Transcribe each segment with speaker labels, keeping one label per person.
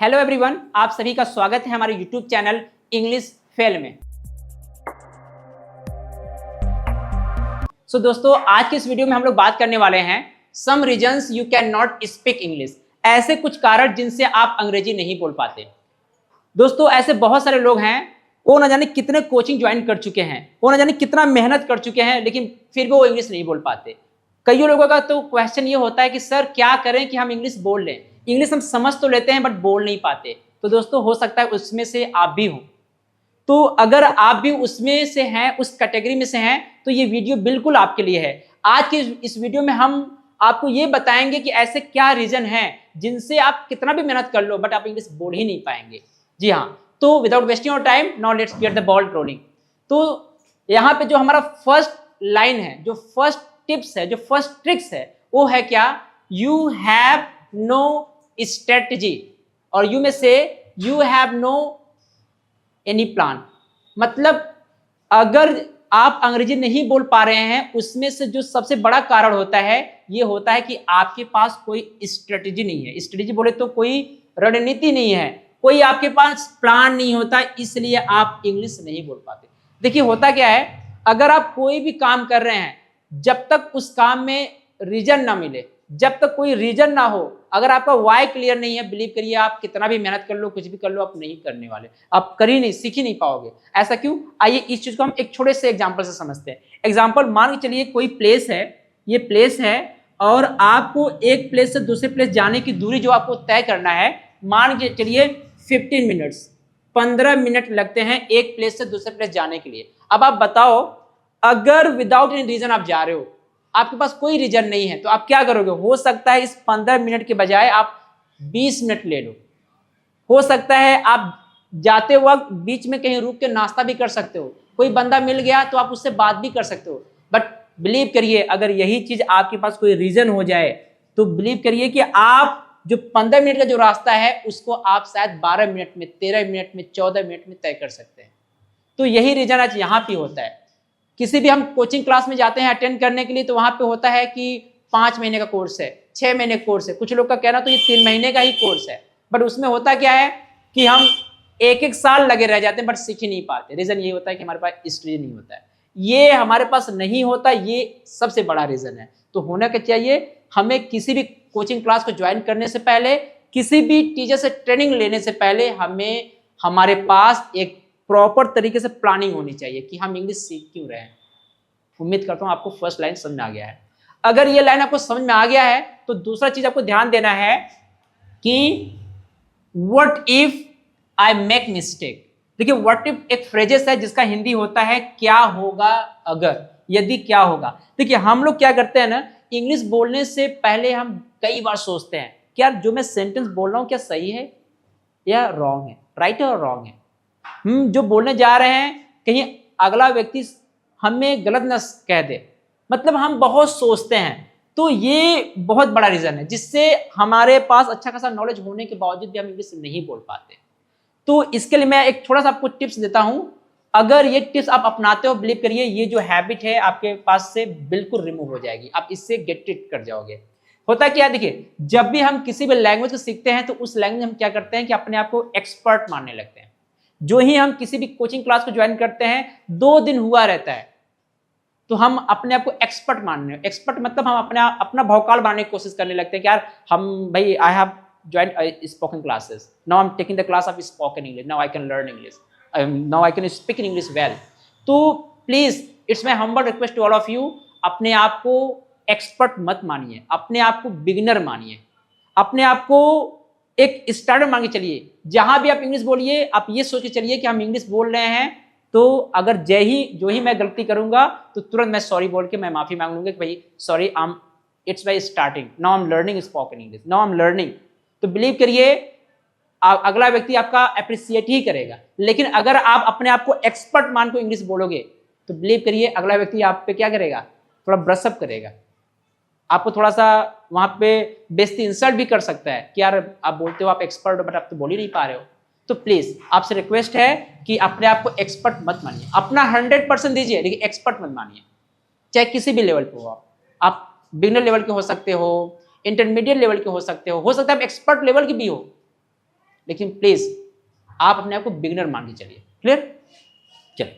Speaker 1: Hello everyone, आप सभी का स्वागत है हमारे यूट्यूब चैनल इंग्लिश फेल में। दोस्तों, आज के इस वीडियो में हम लोग बात करने वाले हैं some reasons you can not speak English. ऐसे कुछ कारण जिनसे आप अंग्रेजी नहीं बोल पाते। दोस्तों, ऐसे बहुत सारे लोग हैं, वो ना जाने कितने कोचिंग ज्वाइन कर चुके हैं, वो ना जाने कितना मेहनत कर चुके हैं, लेकिन फिर भी वो इंग्लिश नहीं बोल पाते। कई लोगों का तो क्वेश्चन ये होता है कि सर क्या करें कि हम इंग्लिश बोल लें। इंग्लिश हम समझ तो लेते हैं बट बोल नहीं पाते। तो दोस्तों, हो सकता है उसमें से आप भी हो। तो अगर आप भी उसमें से हैं, उस कैटेगरी में से हैं, तो ये वीडियो बिल्कुल आपके लिए है। आज के इस वीडियो में हम आपको ये बताएंगे कि ऐसे क्या रीजन हैं जिनसे आप कितना भी मेहनत कर लो बट आप इंग्लिश बोल ही नहीं पाएंगे। जी हाँ, तो without wasting your time, now let's get the ball rolling. तो यहाँ पे जो हमारा फर्स्ट लाइन है, जो फर्स्ट टिप्स है, जो फर्स्ट ट्रिक्स है, वो है क्या? यू हैव नो स्ट्रेटजी और यू में से you have no any plan. मतलब अगर आप अंग्रेजी नहीं बोल पा रहे हैं, उसमें से जो सबसे बड़ा कारण होता है ये होता है कि आपके पास कोई स्ट्रेटजी नहीं है। स्ट्रेटजी बोले तो कोई रणनीति नहीं है, कोई आपके पास प्लान नहीं होता, इसलिए आप इंग्लिश नहीं बोल पाते। देखिए होता क्या है, अगर आप कोई भी काम कर रहे हैं, जब तक उस काम में रीजन ना मिले, जब तक कोई रीजन ना हो, अगर आपका वाई क्लियर नहीं है, बिलीव करिए आप कितना भी मेहनत कर लो, कुछ भी कर लो, आप नहीं करने वाले, आप कर ही नहीं, सीख ही नहीं पाओगे। ऐसा क्यों? आइए इस चीज को हम एक छोटे से एग्जांपल से समझते हैं। एग्जांपल मान के चलिए कोई प्लेस है, ये प्लेस है और आपको एक प्लेस से दूसरे प्लेस जाने की दूरी जो आपको तय करना है, मान के चलिए 15 मिनट्स, 15 मिनट लगते हैं एक प्लेस से दूसरे प्लेस जाने के लिए। अब आप बताओ, अगर विदाउट एनी रीजन आप जा रहे हो, आपके पास कोई रीजन नहीं है, तो आप क्या करोगे? हो सकता है इस 15 मिनट के बजाय आप 20 मिनट ले लो। हो सकता है आप जाते वक्त बीच में कहीं रुक के नाश्ता भी कर सकते हो, कोई बंदा मिल गया तो आप उससे बात भी कर सकते हो। बट बिलीव करिए, अगर यही चीज आपके पास कोई रीजन हो जाए तो बिलीव करिए कि आप जो 15 मिनट का जो रास्ता है उसको आप शायद 12 मिनट में, 13 मिनट में, 14 मिनट में तय कर सकते हैं। तो यही रीजन आज यहाँ पे होता है। किसी भी हम कोचिंग क्लास में जाते हैं अटेंड करने के लिए, तो वहां पे होता है कि 5 महीने का कोर्स है, 6 महीने का कोर्स है, कुछ लोग का कहना तो ये 3 महीने का ही कोर्स है। बट उसमें होता क्या है कि हम एक साल लगे रह जाते हैं बट सीख ही नहीं पाते। रीजन ये होता है कि हमारे पास हिस्ट्री नहीं होता है, ये हमारे पास नहीं होता, ये सबसे बड़ा रीजन है। तो होना क्या चाहिए, हमें किसी भी कोचिंग क्लास को ज्वाइन करने से पहले, किसी भी टीचर से ट्रेनिंग लेने से पहले, हमें हमारे पास एक प्रॉपर तरीके से प्लानिंग होनी चाहिए कि हम इंग्लिश सीख क्यों रहे हैं। उम्मीद करता हूं आपको फर्स्ट लाइन समझ में आ गया है। अगर ये लाइन आपको समझ में आ गया है तो दूसरा चीज आपको ध्यान देना है कि what if I make mistake. देखिए व्हाट इफ एक फ्रेजेस है जिसका हिंदी होता है क्या होगा अगर, यदि क्या होगा। देखिए हम लोग क्या करते हैं ना, इंग्लिश बोलने से पहले हम कई बार सोचते हैं कि यार जो मैं सेंटेंस बोल रहा हूं क्या सही है या रॉन्ग है, राइट है और रॉन्ग है। जो बोलने जा रहे हैं कहीं अगला व्यक्ति हमें गलत न कह दे, मतलब हम बहुत सोचते हैं। तो ये बहुत बड़ा रीजन है जिससे हमारे पास अच्छा खासा नॉलेज होने के बावजूद भी हम इंग्लिश नहीं बोल पाते। तो इसके लिए मैं एक थोड़ा सा आपको टिप्स देता हूं। अगर ये टिप्स आप अपनाते हो, बिलीव करिए ये जो हैबिट है आपके पास से बिल्कुल रिमूव हो जाएगी, आप इससे गेट इट कर जाओगे। होता क्या है, देखिए जब भी हम किसी भी लैंग्वेज को सीखते हैं तो उस लैंग्वेज हम क्या करते हैं कि अपने आप को एक्सपर्ट मानने लगते हैं। जो ही हम किसी भी कोचिंग क्लास को ज्वाइन करते हैं, 2 दिन हुआ रहता है तो हम अपने आप को एक्सपर्ट मानने, एक्सपर्ट मतलब हम अपना भौकाल बनाने की कोशिश करने लगते हैं कि यार हम भाई I have joined spoken classes, now I am taking the class of spoken English, now I can learn English, now I can speak in English well. तो please it's my humble request to all of you, अपने आप को expert मत मानिए, अपने आप को beginner मानिए, अपने आप को एक स्टार्टर मान के चलिए। जहां भी आप इंग्लिश बोलिए आप ये सोच के चलिए कि हम इंग्लिश बोल रहे हैं, तो अगर जो ही मैं गलती करूंगा तो तुरंत मैं सॉरी बोल के मैं माफी मांग लूंगा कि भाई sorry, it's by starting, now I am learning spoken English, now I am learning. तो बिलीव करिए अगला व्यक्ति आपका अप्रिशिएट ही करेगा। लेकिन अगर आप अपने आप को एक्सपर्ट मान को इंग्लिश बोलोगे तो बिलीव करिए अगला व्यक्ति आप पे क्या करेगा, थोड़ा ब्रशअप करेगा, आपको थोड़ा सा वहां पे बेइज्जती इंसल्ट भी कर सकता है कि यार आप बोलते हो आप एक्सपर्ट हो बट आप तो बोल ही नहीं पा रहे हो। तो प्लीज आपसे रिक्वेस्ट है कि अपने आप को एक्सपर्ट मत मानिए, अपना 100% दीजिए लेकिन एक्सपर्ट मत मानिए। चाहे किसी भी लेवल पे हो, आप बिगिनर लेवल के हो सकते हो, इंटरमीडिएट लेवल के हो सकते हो सकता है आप एक्सपर्ट लेवल के भी हो, लेकिन प्लीज आप अपने आप को बिगिनर मान के चलिए। क्लियर? चलिए,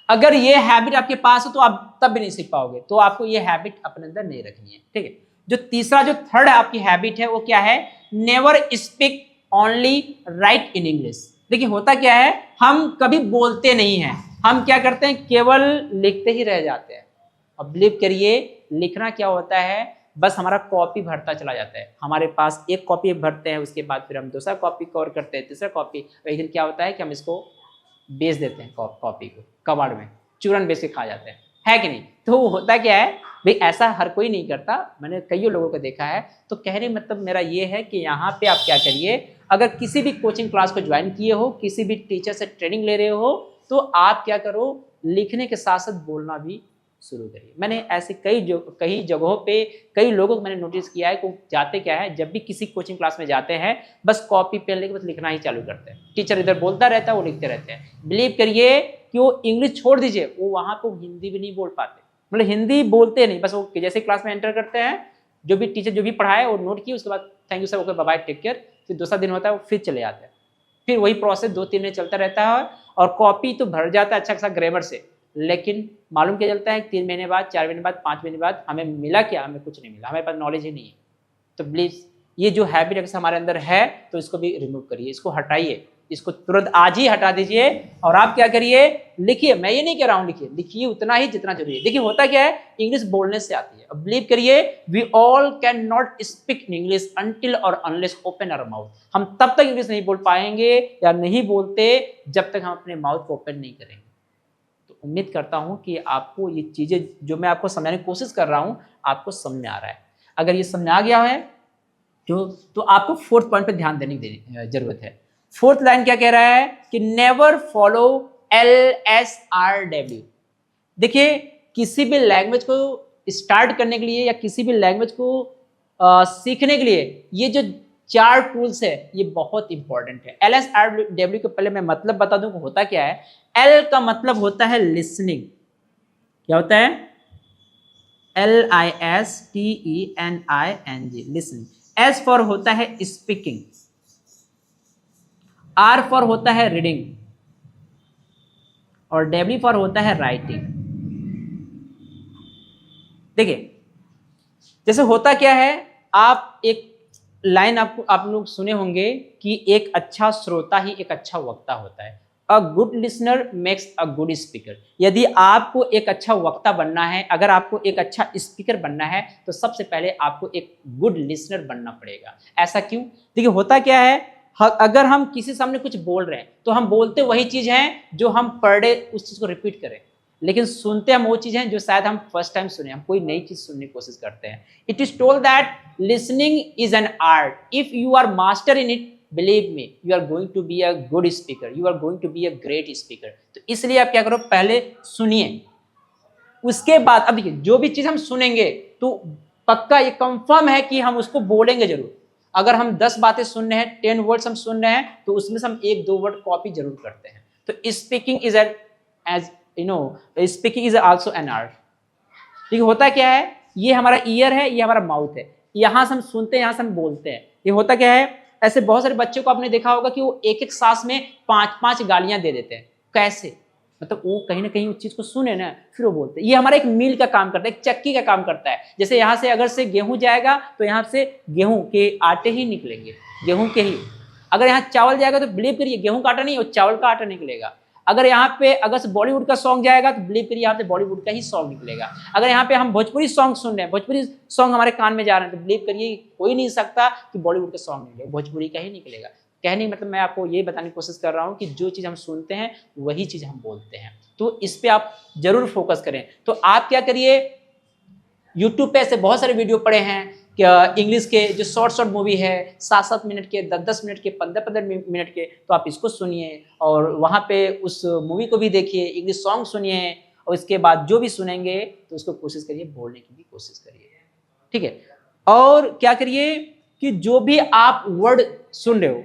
Speaker 1: अगर ये हैबिट आपके पास है तो आप तब भी नहीं सीख पाओगे, तो आपको ये हैबिट अपने अंदर नहीं रखनी है। ठीक है, जो तीसरा जो थर्ड आपकी हैबिट है वो क्या है? Never speak only right in English. देखिए होता क्या है, हम कभी बोलते नहीं हैं, हम क्या करते हैं, केवल लिखते ही रह जाते हैं। अब बिलीव करिए, लिखना क्या होता है, बस हमारा कॉपी भरता चला जाता है। हमारे पास एक कॉपी भरते हैं, उसके बाद फिर हम दूसरा कॉपी कवर करते हैं, तीसरा कॉपी, एक दिन क्या होता है कि हम इसको बेच देते हैं, कॉपी को कबाड़ में चूरन बेच के खा जाते हैं, है कि नहीं? तो होता क्या है भाई, ऐसा हर कोई नहीं करता, मैंने कई लोगों को देखा है। तो कहने मतलब मेरा ये है कि यहाँ पे आप क्या करिए, अगर किसी भी कोचिंग क्लास को ज्वाइन किए हो, किसी भी टीचर से ट्रेनिंग ले रहे हो, तो आप क्या करो, लिखने के साथ साथ बोलना भी शुरू करिए। मैंने ऐसे कई जगहों पे कई लोगों को मैंने नोटिस किया है कि जाते क्या है, जब भी किसी कोचिंग क्लास में जाते हैं, बस कॉपी पेन लेके बस लिखना ही चालू करते हैं। टीचर इधर बोलता रहता है, वो लिखते रहते हैं। बिलीव करिए कि वो इंग्लिश छोड़ दीजिए, वो वहाँ पे हिंदी भी नहीं बोल पाते, मतलब हिंदी बोलते नहीं, बस वो जैसे क्लास में एंटर करते हैं, जो भी टीचर जो भी पढ़ाए वो नोट किए, उसके बाद thank you sir, okay bye bye, take care, फिर दूसरा दिन होता है वो फिर चले जाते हैं। फिर वही प्रोसेस 2-3 दिन चलता रहता है, और कॉपी तो भर जाता है अच्छा खासा ग्रामर से, लेकिन मालूम क्या चलता है, 3 महीने बाद, 4 महीने बाद, 5 महीने बाद हमें मिला क्या? हमें कुछ नहीं मिला, हमारे पास नॉलेज ही नहीं है। तो प्लीज ये जो हैबिट अगर हमारे अंदर है तो इसको भी रिमूव करिए, इसको हटाइए, इसको तुरंत आज ही हटा दीजिए। और आप क्या करिए, लिखिए। मैं ये नहीं कह रहा हूँ लिखिए उतना ही जितना जरूरी है। देखिए होता क्या है, इंग्लिश बोलने से आती है। अब बिलीव करिए, we all can not speak in English until और अनलेस ओपन आवर माउथ। हम तब तक इंग्लिश नहीं बोल पाएंगे या नहीं बोलते जब तक हम अपने माउथ को ओपन नहीं करेंगे। तो उम्मीद करता हूं कि आपको ये चीजें जो मैं आपको समझाने की कोशिश कर रहा हूं आपको समझ में आ रहा है। अगर ये समझ में आ गया है तो आपको फोर्थ पॉइंट पे ध्यान देने की जरूरत है। फोर्थ लाइन क्या कह रहा है कि नेवर फॉलो LSRW। देखिए किसी भी लैंग्वेज को स्टार्ट करने के लिए या किसी भी लैंग्वेज को सीखने के लिए ये जो 4 टूल्स है ये बहुत इंपॉर्टेंट है। LSRW के पहले मैं मतलब बता दूं होता क्या है। L का मतलब होता है लिसनिंग। क्या होता है? LISTENING, listening. S फॉर होता है स्पीकिंग, R फॉर होता है रीडिंग, और W फॉर होता है राइटिंग। देखिए जैसे होता क्या है, आप एक लाइन आप लोग सुने होंगे कि एक अच्छा श्रोता ही एक अच्छा वक्ता होता है। A good listener makes a good speaker. यदि आपको एक अच्छा वक्ता बनना है, अगर आपको एक अच्छा स्पीकर बनना है, तो सबसे पहले आपको एक गुड लिसनर बनना पड़ेगा। ऐसा क्यों? देखिए होता क्या है, अगर हम किसी सामने कुछ बोल रहे हैं तो हम बोलते वही चीज है जो हम पर डे उस चीज को रिपीट करें, लेकिन सुनते हम वो चीज हैं जो शायद हम फर्स्ट टाइम सुने, हम कोई नई चीज सुनने की कोशिश करते हैं। It is told that listening is an art, if you are master in it, believe me, you are going to be a good speaker, you are going to be a great speaker. तो इसलिए आप क्या करो, पहले सुनिए, उसके बाद अब देखिए जो भी चीज हम सुनेंगे तो पक्का ये कंफर्म है कि हम उसको बोलेंगे जरूर। अगर हम 10 बातें सुन रहे हैं, 10 वर्ड्स हम सुन रहे हैं, तो उसमें से हम 1-2 वर्ड कॉपी जरूर करते हैं। तो speaking is as you know, speaking is also an art. ठीक होता क्या है, ये हमारा ईयर है, ये हमारा माउथ है, यहां से हम सुनते हैं, यहां से हम बोलते हैं। ये होता क्या है, ऐसे बहुत सारे बच्चों को आपने देखा होगा कि वो एक एक सांस में 5-5 गालियां दे देते हैं। कैसे? मतलब वो कहीं ना कहीं उस चीज को सुने ना, फिर वो बोलते हैं। ये हमारा एक मील का काम करता है, एक चक्की का काम करता है। जैसे यहाँ से अगर से गेहूं जाएगा तो यहाँ से गेहूं के आटे ही निकलेंगे, गेहूं के ही। अगर यहाँ चावल जाएगा तो बिलीव करिए गेहूं का आटा नहीं, वो चावल का आटा निकलेगा। अगर यहाँ पे अगर से बॉलीवुड का सॉन्ग जाएगा तो बिलीव करिए यहाँ से बॉलीवुड का ही सॉन्ग निकलेगा। अगर यहाँ पे हम भोजपुरी सॉन्ग सुन रहे हैं, भोजपुरी सॉन्ग हमारे कान में जा रहे हैं, तो बिलीव करिए हो ही नहीं सकता कि बॉलीवुड का सॉन्ग निकलेगा, भोजपुरी का ही निकलेगा। कहने मतलब मैं आपको ये बताने की कोशिश कर रहा हूँ कि जो चीज़ हम सुनते हैं वही चीज़ हम बोलते हैं। तो इस पे आप जरूर फोकस करें। तो आप क्या करिए, यूट्यूब पे ऐसे बहुत सारे वीडियो पड़े हैं इंग्लिश के, जो शॉर्ट मूवी है 7-7 मिनट के, 10-10 मिनट के, 15-15 मिनट के, तो आप इसको सुनिए और वहाँ पे उस मूवी को भी देखिए, इंग्लिश सॉन्ग सुनिए, और इसके बाद जो भी सुनेंगे तो उसको कोशिश करिए बोलने की भी कोशिश करिए। ठीक है? और क्या करिए कि जो भी आप वर्ड सुन रहे हो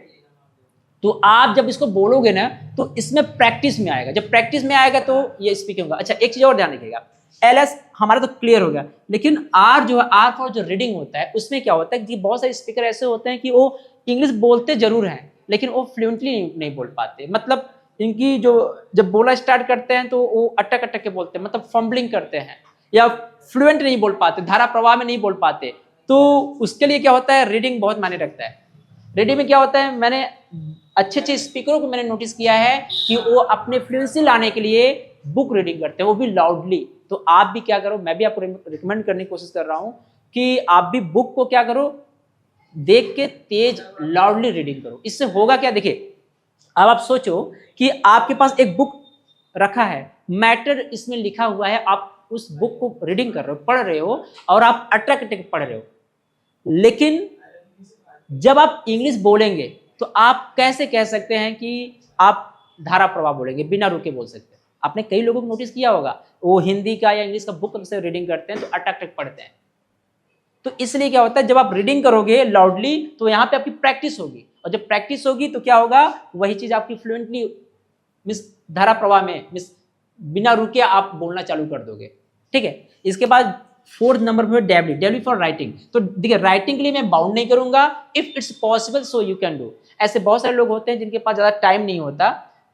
Speaker 1: तो आप जब इसको बोलोगे ना तो इसमें प्रैक्टिस में आएगा। जब प्रैक्टिस में आएगा तो ये स्पीकिंग होगा। अच्छा एक चीज और ध्यान रखिएगा, LS हमारा तो क्लियर हो गया, लेकिन R जो है, R फॉर जो रीडिंग होता है, उसमें क्या होता है कि बहुत सारे स्पीकर ऐसे होते हैं कि वो इंग्लिश बोलते जरूर हैं लेकिन वो फ्लुएंटली नहीं बोल पाते। मतलब इनकी जो जब बोला स्टार्ट करते हैं तो वो अटक अटक के बोलते हैं, मतलब फंबलिंग करते हैं या फ्लुएंट नहीं बोल पाते, धारा प्रवाह में नहीं बोल पाते। तो उसके लिए क्या होता है, रीडिंग बहुत मायने रखता है। रीडिंग में क्या होता है, मैंने अच्छे अच्छे स्पीकरों को मैंने नोटिस किया है कि वो अपने फ्लुएंसी लाने के लिए बुक रीडिंग करते हैं, वो भी लाउडली। तो आप भी क्या करो, मैं भी आपको रिकमेंड करने की कोशिश कर रहा हूँ कि आप भी बुक को क्या करो, देख के तेज लाउडली रीडिंग करो। इससे होगा क्या, देखिए अब आप सोचो कि आपके पास एक बुक रखा है, मैटर इसमें लिखा हुआ है, आप उस बुक को रीडिंग कर रहे हो, पढ़ रहे हो और आप अट्रैक्ट पढ़ रहे हो, लेकिन जब आप इंग्लिश बोलेंगे तो आप कैसे कह सकते हैं कि आप धारा प्रवाह बोलेंगे, बिना रुके बोल सकते हैं। आपने कई लोगों को नोटिस किया होगा, वो हिंदी का या इंग्लिश का बुक से रीडिंग करते हैं तो अटक पढ़ते हैं। तो इसलिए क्या होता है, जब आप रीडिंग करोगे लाउडली तो यहाँ पे आपकी प्रैक्टिस होगी, और जब प्रैक्टिस होगी तो क्या होगा, वही चीज आपकी फ्लुएंटली मिस धारा प्रवाह में मिस बिना रुके आप बोलना चालू कर दोगे। ठीक है, इसके बाद 4th नंबर पे डब्ल्यू फॉर राइटिंग। तो देखिए राइटिंग के लिए मैं बाउंड नहीं करूंगा, if it's possible so you can do. ऐसे बहुत सारे लोग होते हैं जिनके पास ज्यादा टाइम नहीं होता,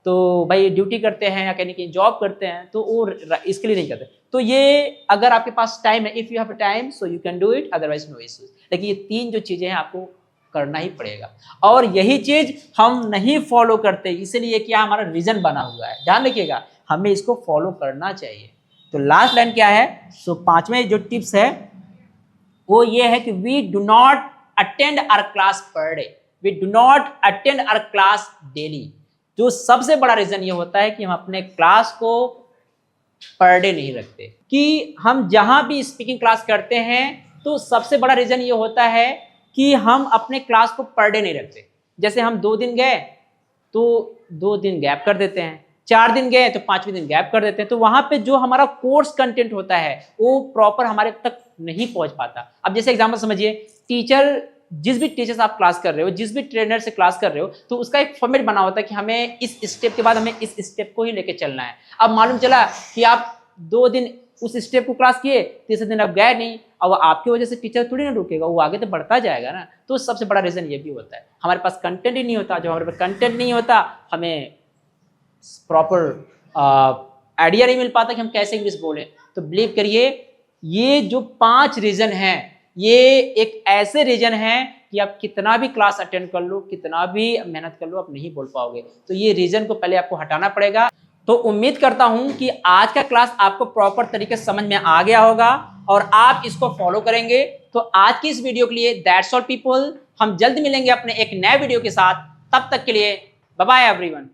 Speaker 1: तो भाई ड्यूटी करते हैं या कहीं जॉब करते हैं, तो वो इसके लिए नहीं करते। तो ये अगर आपके पास टाइम है, if you have time so you can do it, otherwise no issues. लेकिन ये 3 जो चीजें हैं आपको करना ही पड़ेगा, और यही चीज हम नहीं फॉलो करते, इसलिए क्या हमारा रीजन बना हुआ है। ध्यान रखिएगा, हमें इसको फॉलो करना चाहिए। तो लास्ट लाइन क्या है, सो 5वें जो टिप्स है वो ये है कि we do not attend our class per day, we do not attend our class daily. जो सबसे बड़ा रीजन ये होता है कि हम अपने क्लास को पर डे नहीं रखते, कि हम जहां भी स्पीकिंग क्लास करते हैं तो सबसे बड़ा रीजन ये होता है कि हम अपने क्लास को पर डे नहीं रखते। जैसे हम 2 दिन गए तो 2 दिन गैप कर देते हैं, 4 दिन गए तो 5वें दिन गैप कर देते हैं, तो वहां पे जो हमारा कोर्स कंटेंट होता है वो प्रॉपर हमारे तक नहीं पहुंच पाता। अब जैसे एग्जांपल समझिए, टीचर जिस भी टीचर से आप क्लास कर रहे हो, जिस भी ट्रेनर से क्लास कर रहे हो, तो उसका एक फॉर्मेट बना होता है कि हमें इस स्टेप के बाद हमें इस स्टेप को ही लेके चलना है। अब मालूम चला कि आप 2 दिन उस स्टेप को क्लास किए, तीसरे दिन आप गए नहीं, और आपकी वजह से टीचर थोड़ी ना रुकेगा, वो आगे तो बढ़ता जाएगा ना। तो सबसे बड़ा रीजन ये भी होता है, हमारे पास कंटेंट ही नहीं होता। जो हमारे पास कंटेंट नहीं होता, हमें प्रॉपर आइडिया नहीं मिल पाता कि हम कैसे इंग्लिश बोलें। तो बिलीव करिए, ये जो 5 रीजन हैं, ये एक ऐसे रीजन हैं कि आप कितना भी क्लास अटेंड कर लो, कितना भी मेहनत कर लो, आप नहीं बोल पाओगे। तो ये रीजन को पहले आपको हटाना पड़ेगा। तो उम्मीद करता हूं कि आज का क्लास आपको प्रॉपर तरीके से समझ में आ गया होगा और आप इसको फॉलो करेंगे। तो आज की इस वीडियो के लिए दैट्स ऑल पीपल। हम जल्द मिलेंगे अपने एक नए वीडियो के साथ, तब तक के लिए बाय बाय एवरीवन।